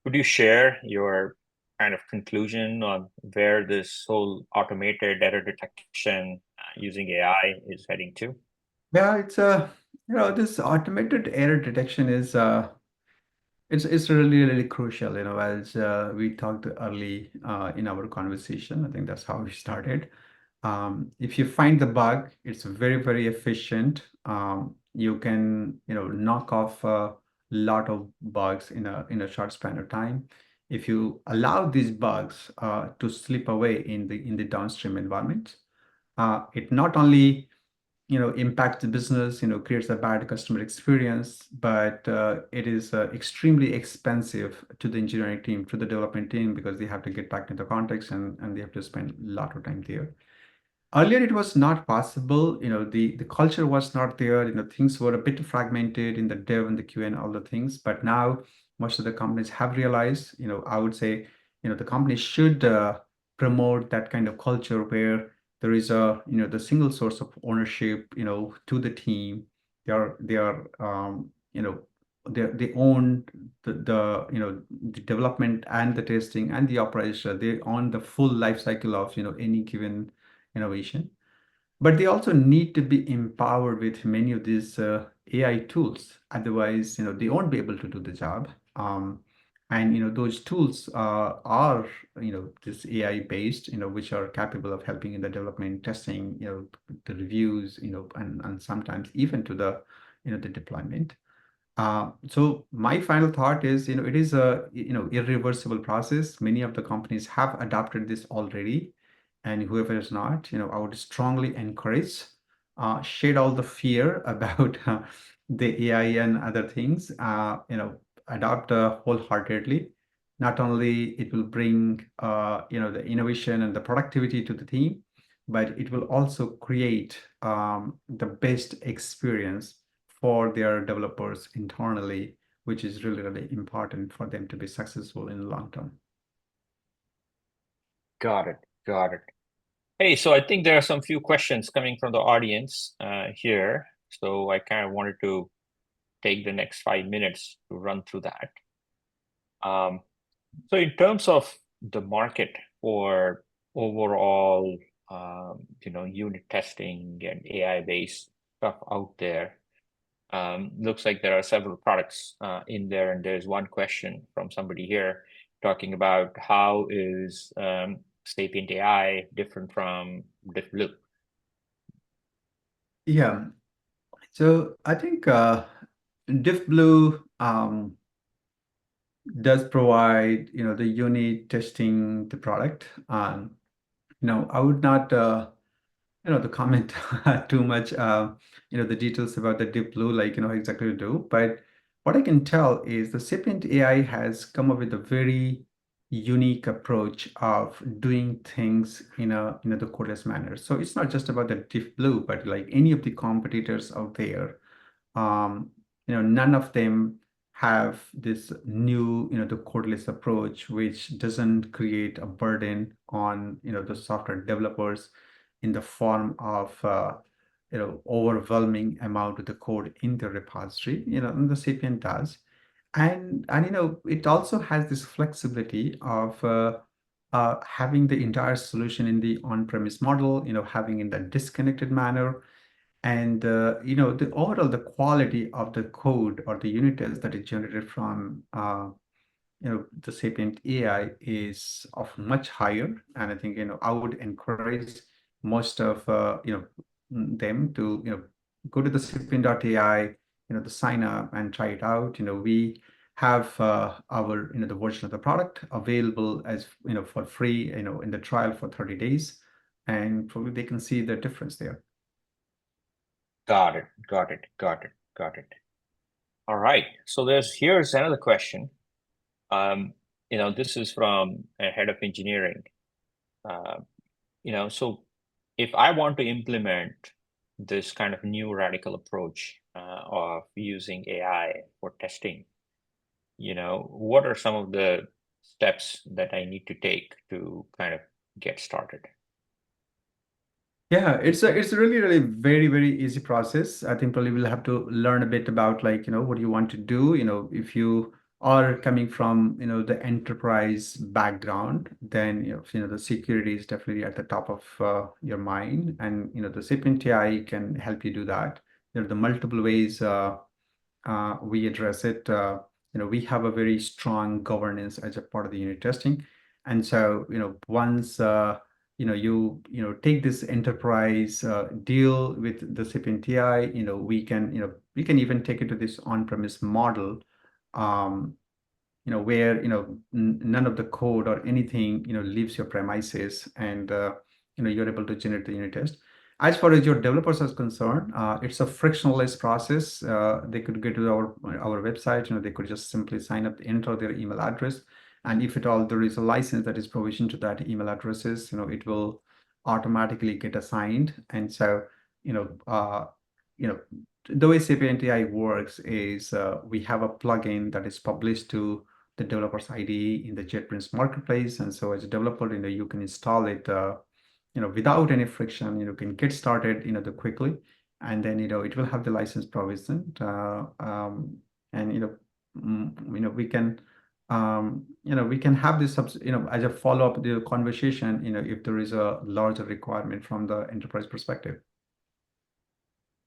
Could you share your kind of conclusion on where this whole automated error detection using AI is heading to? Yeah, it's this automated error detection is it's really, really crucial, as we talked early in our conversation. I think that's how we started. If you find the bug, it's very, very efficient. You can, knock off a lot of bugs in a short span of time. If you allow these bugs to slip away in the downstream environment, it not only impacts the business, creates a bad customer experience, but it is extremely expensive to the engineering team, to the development team, because they have to get back into context, and they have to spend a lot of time there. Earlier, it was not possible. The culture was not there. Things were a bit fragmented in the dev and the QA and all the things. But now most of the companies have realized, I would say, the company should promote that kind of culture where there is the single source of ownership, to the team. They own the development and the testing and the operation. They own the full life cycle of any given innovation. But they also need to be empowered with many of these AI tools. Otherwise, they won't be able to do the job. And those tools are this AI based, which are capable of helping in the development, testing, the reviews, and sometimes even to the the deployment. So my final thought is, it is a irreversible process. Many of the companies have adopted this already, and whoever is not, I would strongly encourage, shed all the fear about the AI and other things. Adopt wholeheartedly. Not only it will bring the innovation and the productivity to the team, but it will also create the best experience for their developers internally, which is really, really important for them to be successful in the long term. Got it. Got it. Hey, so I think there are some few questions coming from the audience here. So I kind of wanted to take the next 5 minutes to run through that. So in terms of the market for overall, unit testing and AI-based stuff out there, looks like there are several products in there, and there's one question from somebody here talking about how is Sapient AI different from DiffBlue? Yeah. So I think DiffBlue does provide, the unit testing the product. I would not to comment too much, the details about the Deep Blue, like, exactly to do. But what I can tell is the Sapient AI has come up with a very unique approach of doing things in the codeless manner. So it's not just about the Deep Blue, but like any of the competitors out there, um, none of them have this new, the codeless approach, which doesn't create a burden on, the software developers in the form of, overwhelming amount of the code in the repository, and the Sapient does. And it also has this flexibility of having the entire solution in the on-premise model, having in that disconnected manner, and the overall the quality of the code or the unit test that is generated from the Sapient AI is of much higher. And I think I would encourage most of them to go to the Sapient.ai, to sign up and try it out. We have our the version of the product available as for free, in the trial for 30 days, and probably they can see the difference there. Got it. Got it. Got it. Got it. All right. So here's another question. This is from a head of engineering. So if I want to implement this kind of new radical approach of using AI for testing, what are some of the steps that I need to take to kind of get started? Yeah, it's a really, really very, very easy process. I think probably we'll have to learn a bit about, like, what you want to do. If you are coming from, the enterprise background, then, the security is definitely at the top of your mind. And, the Sapient AI can help you do that. There are the multiple ways we address it. We have a very strong governance as a part of the unit testing. And so, once take this enterprise deal with the Sapient AI, we can even take it to this on-premise model, um, where none of the code or anything leaves your premises, and you're able to generate the unit test. As far as your developers are concerned, it's a frictionless process. They could go to our website. They could just simply sign up, enter their email address, and if at all there is a license that is provisioned to that email addresses, it will automatically get assigned. And so, you know, uh, you know, the way Sapient AI works is we have a plugin that is published to the developer's IDE in the JetBrains marketplace. And so as a developer, you can install it, without any friction. You can get started, quickly, and then, it will have the license provision. And, we can we can have this, as a follow-up the conversation, if there is a larger requirement from the enterprise perspective.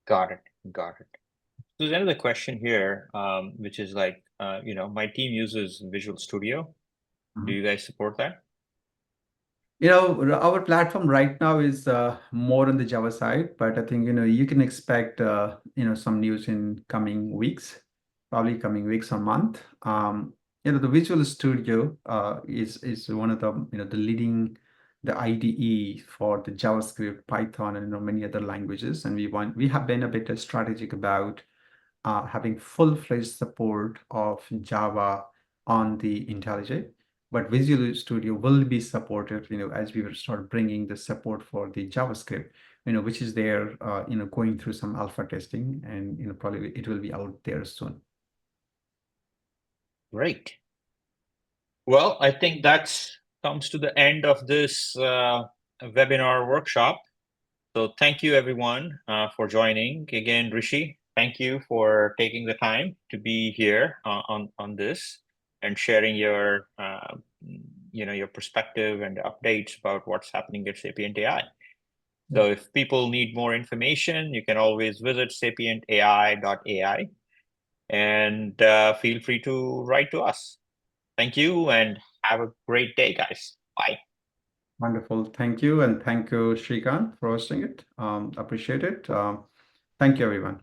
Got it. Got it. So there's another question here, which is like, my team uses Visual Studio. Do you guys support that? Our platform right now is more on the Java side, but I think, you can expect, some news in coming weeks, probably coming weeks or month. The Visual Studio is one of the, the leading, the IDE for the JavaScript, Python, and, many other languages. And we have been a bit strategic about having full-fledged support of Java on the IntelliJ. But Visual Studio will be supported, as we will start bringing the support for the JavaScript, which is there, going through some alpha testing, and, probably it will be out there soon. Great. Well, I think that comes to the end of this webinar workshop. So thank you everyone for joining. Again, Rishi, thank you for taking the time to be here on this and sharing your your perspective and updates about what's happening at Sapient AI. So if people need more information, you can always visit sapientai.ai and feel free to write to us. Thank you and have a great day, guys. Bye. Wonderful. Thank you. And thank you, Shrikant, for hosting it. Appreciate it. Thank you, everyone.